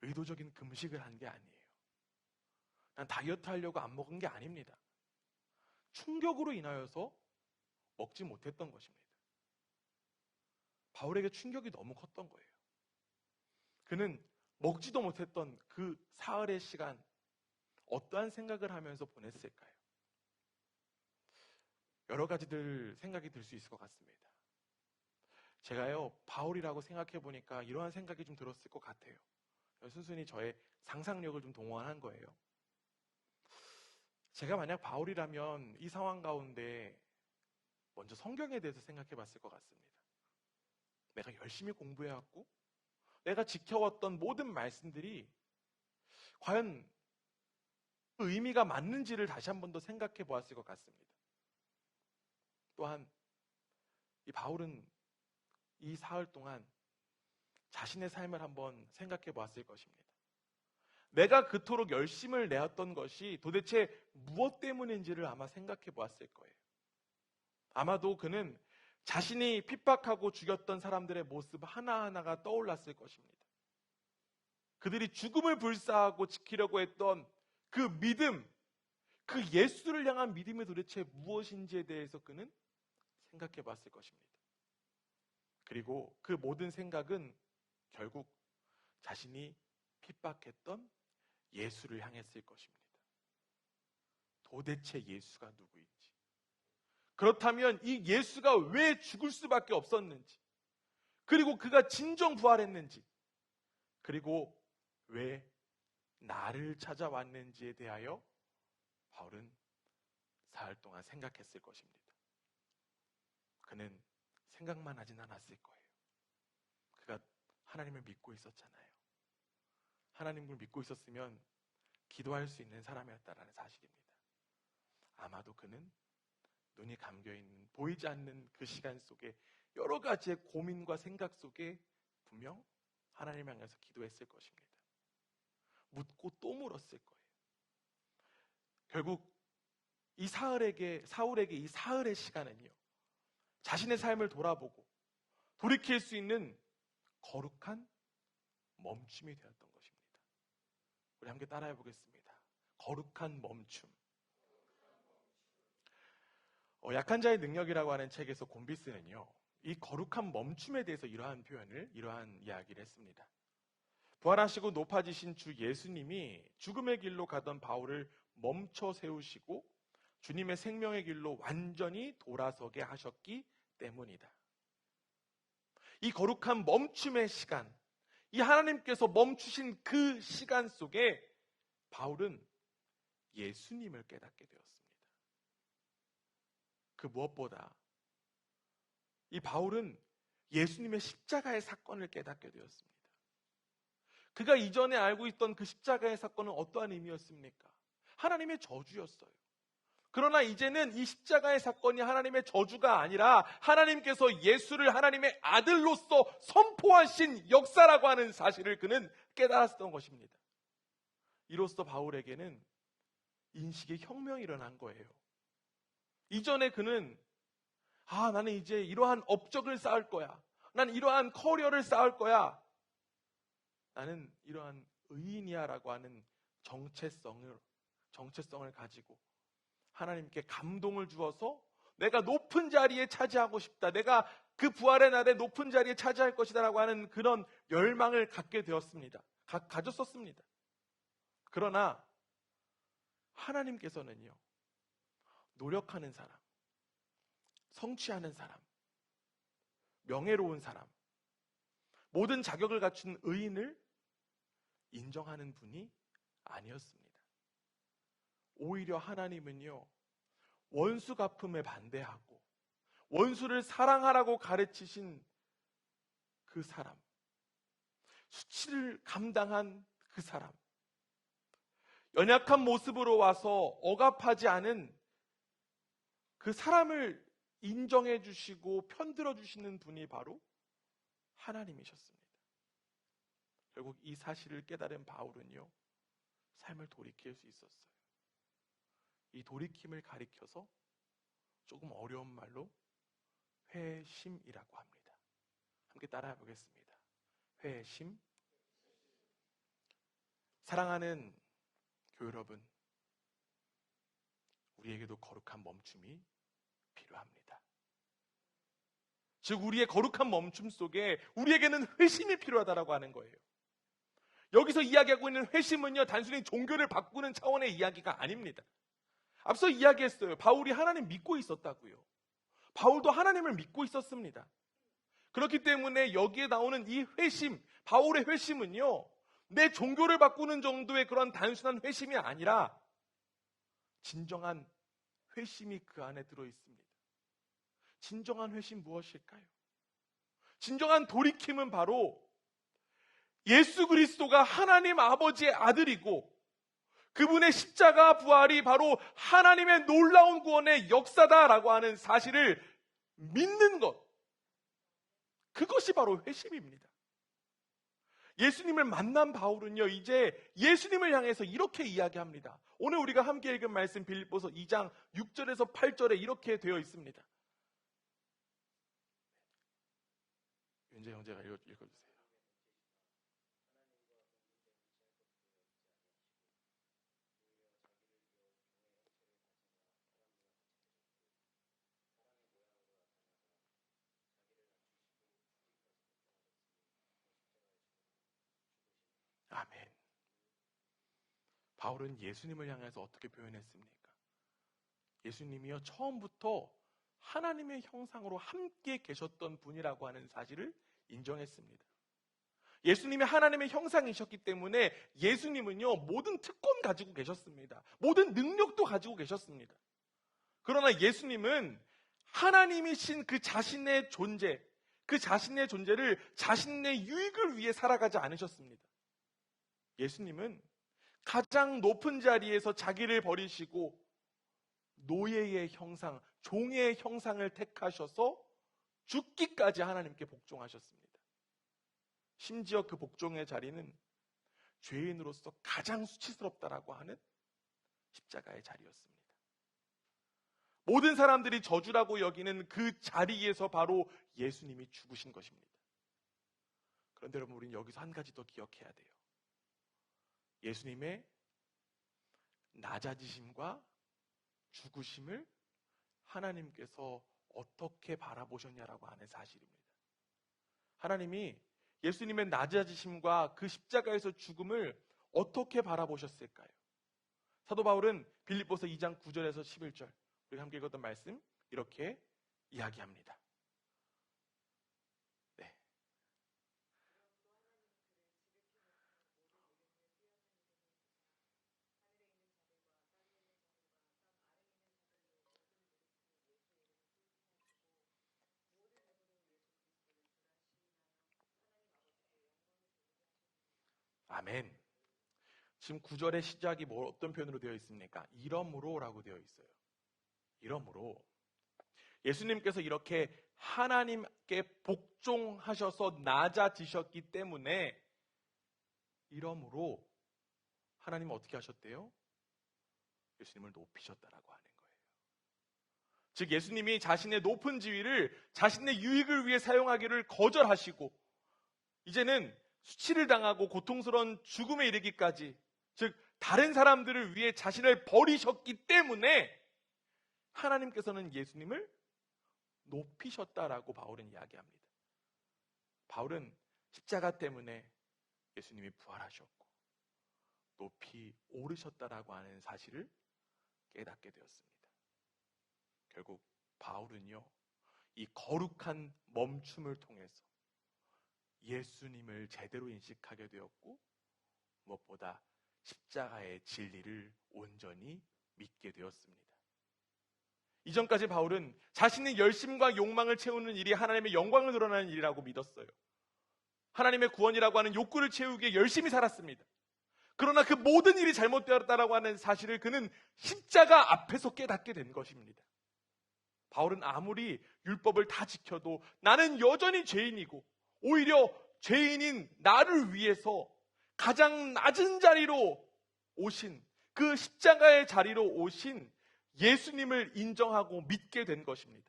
의도적인 금식을 한 게 아니에요. 난 다이어트 하려고 안 먹은 게 아닙니다. 충격으로 인하여서 먹지 못했던 것입니다. 바울에게 충격이 너무 컸던 거예요. 그는 먹지도 못했던 그 사흘의 시간, 어떠한 생각을 하면서 보냈을까요? 여러 가지들 생각이 들 수 있을 것 같습니다. 제가요, 바울이라고 생각해 보니까 이러한 생각이 좀 들었을 것 같아요. 순순히 저의 상상력을 좀 동원한 거예요. 제가 만약 바울이라면 이 상황 가운데 먼저 성경에 대해서 생각해 봤을 것 같습니다. 내가 열심히 공부해왔고 내가 지켜왔던 모든 말씀들이 과연 그 의미가 맞는지를 다시 한 번 더 생각해 보았을 것 같습니다. 또한 이 바울은 이 사흘 동안 자신의 삶을 한번 생각해 보았을 것입니다. 내가 그토록 열심을 내었던 것이 도대체 무엇 때문인지를 아마 생각해 보았을 거예요. 아마도 그는 자신이 핍박하고 죽였던 사람들의 모습 하나하나가 떠올랐을 것입니다. 그들이 죽음을 불사하고 지키려고 했던 그 믿음, 그 예수를 향한 믿음이 도대체 무엇인지에 대해서 그는 생각해 봤을 것입니다. 그리고 그 모든 생각은 결국 자신이 핍박했던 예수를 향했을 것입니다. 도대체 예수가 누구인지, 그렇다면 이 예수가 왜 죽을 수밖에 없었는지, 그리고 그가 진정 부활했는지, 그리고 왜 나를 찾아왔는지에 대하여 바울은 사흘 동안 생각했을 것입니다. 그는 생각만 하진 않았을 거예요. 그가 하나님을 믿고 있었잖아요. 하나님을 믿고 있었으면 기도할 수 있는 사람이었다라는 사실입니다. 아마도 그는 눈이 감겨있는, 보이지 않는 그 시간 속에 여러 가지의 고민과 생각 속에 분명 하나님 향해서 기도했을 것입니다. 묻고 또 물었을 거예요. 결국 이 사울에게 이 사흘의 시간은요, 자신의 삶을 돌아보고 돌이킬 수 있는 거룩한 멈춤이 되었던 것입니다. 우리 함께 따라해 보겠습니다. 거룩한 멈춤. 약한 자의 능력이라고 하는 책에서 곰비스는요, 이 거룩한 멈춤에 대해서 이러한 이야기를 했습니다. 부활하시고 높아지신 주 예수님이 죽음의 길로 가던 바울을 멈춰 세우시고 주님의 생명의 길로 완전히 돌아서게 하셨기 때문이다. 이 거룩한 멈춤의 시간, 이 하나님께서 멈추신 그 시간 속에 바울은 예수님을 깨닫게 되었습니다. 그 무엇보다 이 바울은 예수님의 십자가의 사건을 깨닫게 되었습니다. 그가 이전에 알고 있던 그 십자가의 사건은 어떠한 의미였습니까? 하나님의 저주였어요. 그러나 이제는 이 십자가의 사건이 하나님의 저주가 아니라 하나님께서 예수를 하나님의 아들로서 선포하신 역사라고 하는 사실을 그는 깨달았던 것입니다. 이로써 바울에게는 인식의 혁명이 일어난 거예요. 이전에 그는 나는 이제 이러한 업적을 쌓을 거야. 난 이러한 커리어를 쌓을 거야. 나는 이러한 의인이야 라고 하는 정체성을 가지고 하나님께 감동을 주어서 내가 높은 자리에 차지하고 싶다. 내가 그 부활의 날에 높은 자리에 차지할 것이다 라고 하는 그런 열망을 갖게 되었습니다. 가졌었습니다. 그러나 하나님께서는요, 노력하는 사람, 성취하는 사람, 명예로운 사람, 모든 자격을 갖춘 의인을 인정하는 분이 아니었습니다. 오히려 하나님은요, 원수 갚음에 반대하고 원수를 사랑하라고 가르치신 그 사람, 수치를 감당한 그 사람, 연약한 모습으로 와서 억압하지 않은 그 사람을 인정해 주시고 편들어 주시는 분이 바로 하나님이셨습니다. 결국 이 사실을 깨달은 바울은요, 삶을 돌이킬 수 있었어요. 이 돌이킴을 가리켜서 조금 어려운 말로 회심이라고 합니다. 함께 따라해 보겠습니다. 회심. 사랑하는 교회 여러분, 우리에게도 거룩한 멈춤이 필요합니다. 즉 우리의 거룩한 멈춤 속에 우리에게는 회심이 필요하다라고 하는 거예요. 여기서 이야기하고 있는 회심은요, 단순히 종교를 바꾸는 차원의 이야기가 아닙니다. 앞서 이야기했어요. 바울이 하나님 믿고 있었다고요. 바울도 하나님을 믿고 있었습니다. 그렇기 때문에 여기에 나오는 이 회심, 바울의 회심은요, 내 종교를 바꾸는 정도의 그런 단순한 회심이 아니라 진정한 회심이 그 안에 들어있습니다. 진정한 회심 무엇일까요? 진정한 돌이킴은 바로 예수 그리스도가 하나님 아버지의 아들이고 그분의 십자가 부활이 바로 하나님의 놀라운 구원의 역사다라고 하는 사실을 믿는 것, 그것이 바로 회심입니다. 예수님을 만난 바울은요, 이제 예수님을 향해서 이렇게 이야기합니다. 오늘 우리가 함께 읽은 말씀 빌립보서 2장 6절에서 8절에 이렇게 되어 있습니다. 윤재 형제가 읽어주세요. 아멘. 바울은 예수님을 향해서 어떻게 표현했습니까? 예수님이요, 처음부터 하나님의 형상으로 함께 계셨던 분이라고 하는 사실을 인정했습니다. 예수님이 하나님의 형상이셨기 때문에 예수님은요, 모든 특권 가지고 계셨습니다. 모든 능력도 가지고 계셨습니다. 그러나 예수님은 하나님이신 그 자신의 존재, 그 자신의 존재를 자신의 유익을 위해 살아가지 않으셨습니다. 예수님은 가장 높은 자리에서 자기를 버리시고 노예의 형상, 종의 형상을 택하셔서 죽기까지 하나님께 복종하셨습니다. 심지어 그 복종의 자리는 죄인으로서 가장 수치스럽다라고 하는 십자가의 자리였습니다. 모든 사람들이 저주라고 여기는 그 자리에서 바로 예수님이 죽으신 것입니다. 그런데 여러분, 우리는 여기서 한 가지 더 기억해야 돼요. 예수님의 낮아지심과 죽으심을 하나님께서 어떻게 바라보셨냐라고 하는 사실입니다. 하나님이 예수님의 낮아지심과 그 십자가에서 죽음을 어떻게 바라보셨을까요? 사도 바울은 빌립보서 2장 9절에서 11절, 우리가 함께 읽었던 말씀 이렇게 이야기합니다. 네, 아멘. 지금 9절의 시작이 어떤 표현으로 되어 있습니까? 이러므로 라고 되어 있어요. 이러므로 예수님께서 이렇게 하나님께 복종하셔서 낮아지셨기 때문에 이러므로 하나님은 어떻게 하셨대요? 예수님을 높이셨다라고 하는 거예요. 즉 예수님이 자신의 높은 지위를 자신의 유익을 위해 사용하기를 거절하시고 이제는 수치를 당하고 고통스러운 죽음에 이르기까지 즉 다른 사람들을 위해 자신을 버리셨기 때문에 하나님께서는 예수님을 높이셨다라고 바울은 이야기합니다. 바울은 십자가 때문에 예수님이 부활하셨고 높이 오르셨다라고 하는 사실을 깨닫게 되었습니다. 결국 바울은요, 이 거룩한 멈춤을 통해서 예수님을 제대로 인식하게 되었고 무엇보다 십자가의 진리를 온전히 믿게 되었습니다. 이전까지 바울은 자신의 열심과 욕망을 채우는 일이 하나님의 영광을 드러나는 일이라고 믿었어요. 하나님의 구원이라고 하는 욕구를 채우기 위해 열심히 살았습니다. 그러나 그 모든 일이 잘못되었다라고 하는 사실을 그는 십자가 앞에서 깨닫게 된 것입니다. 바울은 아무리 율법을 다 지켜도 나는 여전히 죄인이고 오히려 죄인인 나를 위해서 가장 낮은 자리로 오신 그 십자가의 자리로 오신 예수님을 인정하고 믿게 된 것입니다.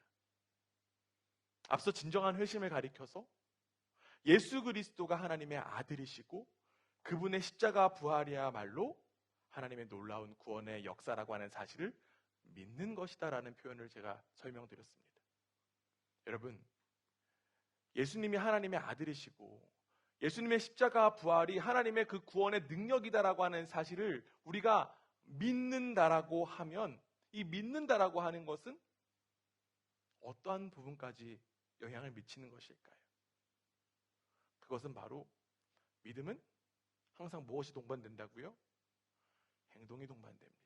앞서 진정한 회심을 가리켜서 예수 그리스도가 하나님의 아들이시고 그분의 십자가 부활이야말로 하나님의 놀라운 구원의 역사라고 하는 사실을 믿는 것이다라는 표현을 제가 설명드렸습니다. 여러분, 예수님이 하나님의 아들이시고 예수님의 십자가 부활이 하나님의 그 구원의 능력이다라고 하는 사실을 우리가 믿는다라고 하면 이 믿는다라고 하는 것은 어떠한 부분까지 영향을 미치는 것일까요? 그것은 바로 믿음은 항상 무엇이 동반된다고요? 행동이 동반됩니다.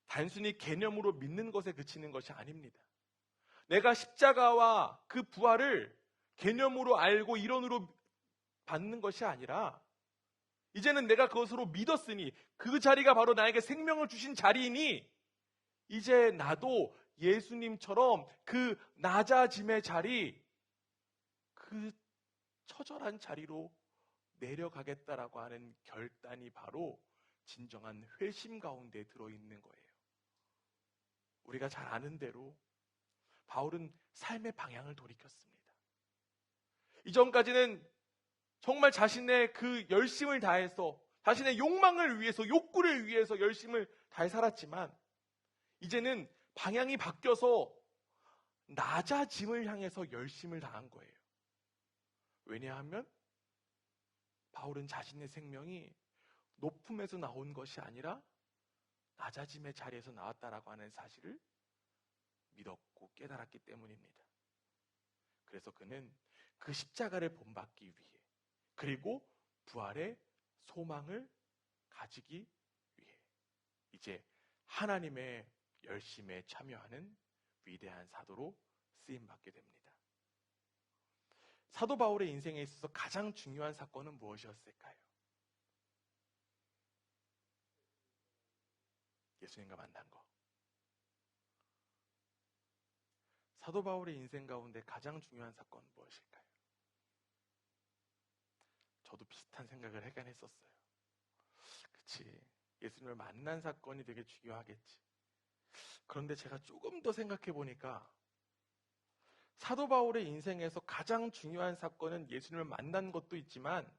단순히 개념으로 믿는 것에 그치는 것이 아닙니다. 내가 십자가와 그 부활을 개념으로 알고 이론으로 받는 것이 아니라 이제는 내가 그것으로 믿었으니 그 자리가 바로 나에게 생명을 주신 자리이니 이제 나도 예수님처럼 그 낮아짐의 자리, 그 처절한 자리로 내려가겠다라고 하는 결단이 바로 진정한 회심 가운데 들어있는 거예요. 우리가 잘 아는 대로 바울은 삶의 방향을 돌이켰습니다. 이전까지는 정말 자신의 그 열심을 다해서 자신의 욕망을 위해서 욕구를 위해서 열심을 다해 살았지만 이제는 방향이 바뀌어서 낮아짐을 향해서 열심을 다한 거예요. 왜냐하면 바울은 자신의 생명이 높음에서 나온 것이 아니라 낮아짐의 자리에서 나왔다라고 하는 사실을 믿었고 깨달았기 때문입니다. 그래서 그는 그 십자가를 본받기 위해 그리고 부활의 소망을 가지기 위해 이제 하나님의 열심에 참여하는 위대한 사도로 쓰임받게 됩니다. 사도 바울의 인생에 있어서 가장 중요한 사건은 무엇이었을까요? 예수님과 만난 거. 사도 바울의 인생 가운데 가장 중요한 사건은 무엇일까요? 저도 비슷한 생각을 하긴 했었어요. 그치, 예수님을 만난 사건이 되게 중요하겠지. 그런데 제가 조금 더 생각해 보니까 사도 바울의 인생에서 가장 중요한 사건은 예수님을 만난 것도 있지만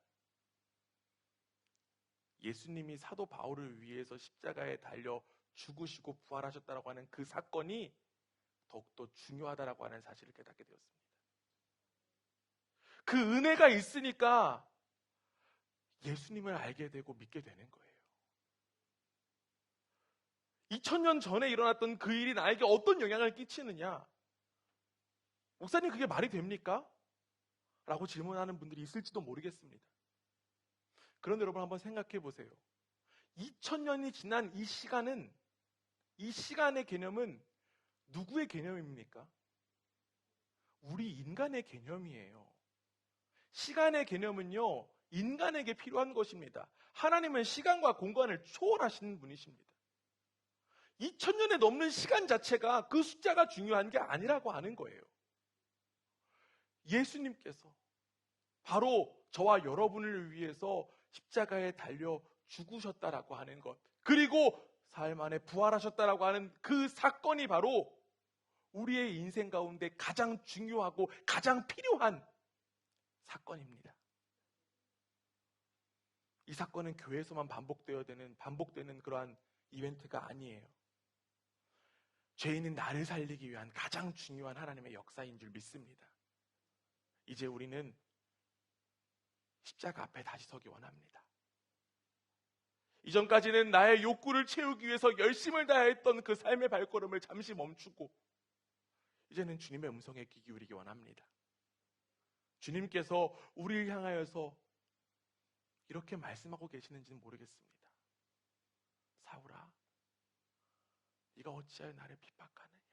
예수님이 사도 바울을 위해서 십자가에 달려 죽으시고 부활하셨다라고 하는 그 사건이 더욱더 중요하다라고 하는 사실을 깨닫게 되었습니다. 그 은혜가 있으니까 예수님을 알게 되고 믿게 되는 거예요. 2000년 전에 일어났던 그 일이 나에게 어떤 영향을 끼치느냐? 목사님, 그게 말이 됩니까? 라고 질문하는 분들이 있을지도 모르겠습니다. 그런데 여러분 한번 생각해 보세요. 2000년이 지난 이 시간의 개념은 누구의 개념입니까? 우리 인간의 개념이에요. 시간의 개념은요, 인간에게 필요한 것입니다. 하나님은 시간과 공간을 초월하시는 분이십니다. 2000년에 넘는 시간 자체가 그 숫자가 중요한 게 아니라고 하는 거예요. 예수님께서 바로 저와 여러분을 위해서 십자가에 달려 죽으셨다라고 하는 것, 그리고 사흘 만에 부활하셨다라고 하는 그 사건이 바로 우리의 인생 가운데 가장 중요하고 가장 필요한 사건입니다. 이 사건은 교회에서만 반복되는 그러한 이벤트가 아니에요. 죄인인 나를 살리기 위한 가장 중요한 하나님의 역사인 줄 믿습니다. 이제 우리는 십자가 앞에 다시 서기 원합니다. 이전까지는 나의 욕구를 채우기 위해서 열심을 다했던 그 삶의 발걸음을 잠시 멈추고 이제는 주님의 음성에 귀 기울이기 원합니다. 주님께서 우리를 향하여서 이렇게 말씀하고 계시는지는 모르겠습니다. 사울아, 네가 어찌하여 나를 핍박하느냐?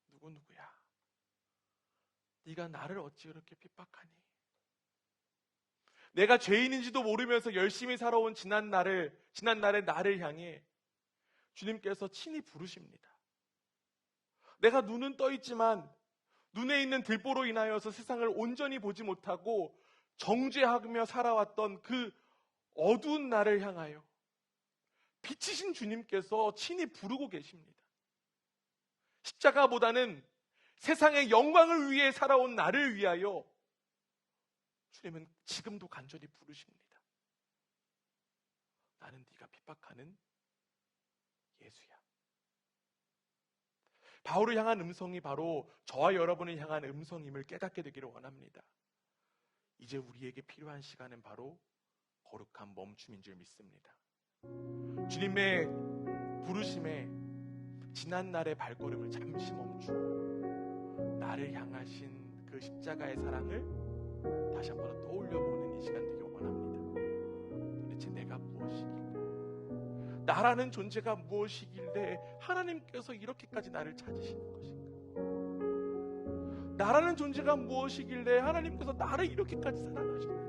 누구야? 네가 나를 어찌 그렇게 핍박하니? 내가 죄인인지도 모르면서 열심히 살아온 지난날의 나를 향해 주님께서 친히 부르십니다. 내가 눈은 떠 있지만 눈에 있는 들보로 인하여서 세상을 온전히 보지 못하고 정죄하며 살아왔던 그 어두운 나를 향하여 빛이신 주님께서 친히 부르고 계십니다. 십자가보다는 세상의 영광을 위해 살아온 나를 위하여 주님은 지금도 간절히 부르십니다. 나는 네가 핍박하는 예수야. 바울을 향한 음성이 바로 저와 여러분을 향한 음성임을 깨닫게 되기를 원합니다. 이제 우리에게 필요한 시간은 바로 거룩한 멈춤인 줄 믿습니다. 주님의 부르심에 지난날의 발걸음을 잠시 멈추고 나를 향하신 그 십자가의 사랑을 다시 한번 떠올려보는 이 시간 되길 원합니다. 도대체 내가 무엇이길래, 나라는 존재가 무엇이길래 하나님께서 이렇게까지 나를 찾으시는 것인가? 나라는 존재가 무엇이길래 하나님께서 나를 이렇게까지 사랑하시는가?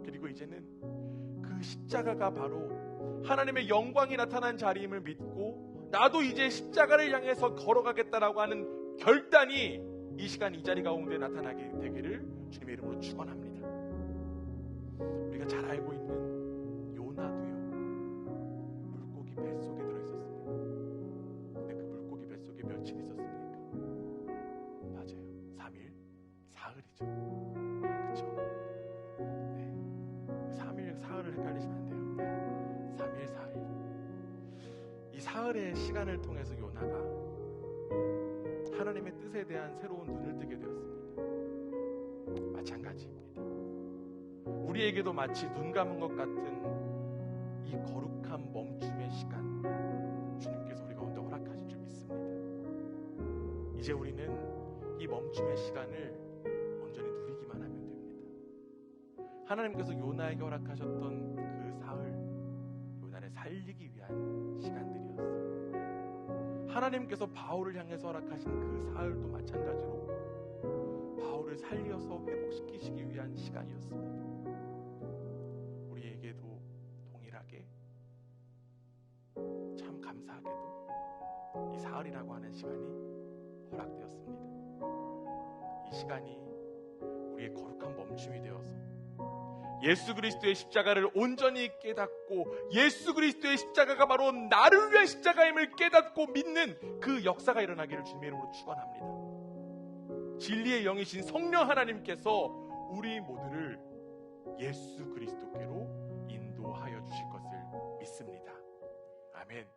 그리고 이제는 그 십자가가 바로 하나님의 영광이 나타난 자리임을 믿고 나도 이제 십자가를 향해서 걸어가겠다라고 하는 결단이 이 시간 이 자리 가운데 나타나게 되기를 주님의 이름으로 축원합니다. 우리가 잘 알고 있는 요나도요, 물고기 뱃속에 들어있었습니다. 근데 그 물고기 뱃속에 며칠 있었습니까? 맞아요, 3일, 사흘이죠. 그렇죠? 네, 3일, 사흘을 헷갈리시면 안 돼요. 네. 3일, 사흘. 이 사흘의 시간을 통해서 요나가 하나님의 뜻에 대한 새로운 눈을 뜨게 되었습니다. 마찬가지입니다. 우리에게도 마치 눈 감은 것 같은 이 거룩한 멈춤의 시간, 주님께서 우리 가운데 허락하신 줄 믿습니다. 이제 우리는 이 멈춤의 시간을 온전히 누리기만 하면 됩니다. 하나님께서 요나에게 허락하셨던 그 사흘, 요나를 살리기 위한 시간들이었어요. 하나님께서 바울을 향해서 허락하신 그 사흘도 마찬가지로 바울을 살려서 회복시키시기 위한 시간이었습니다. 우리에게도 동일하게 참 감사하게도 이 사흘이라고 하는 시간이 허락되었습니다. 이 시간이 우리의 거룩한 멈춤이 되어서 예수 그리스도의 십자가를 온전히 깨닫고 예수 그리스도의 십자가가 바로 나를 위한 십자가임을 깨닫고 믿는 그 역사가 일어나기를 주님의 이름으로 축원합니다. 진리의 영이신 성령 하나님께서 우리 모두를 예수 그리스도께로 인도하여 주실 것을 믿습니다. 아멘.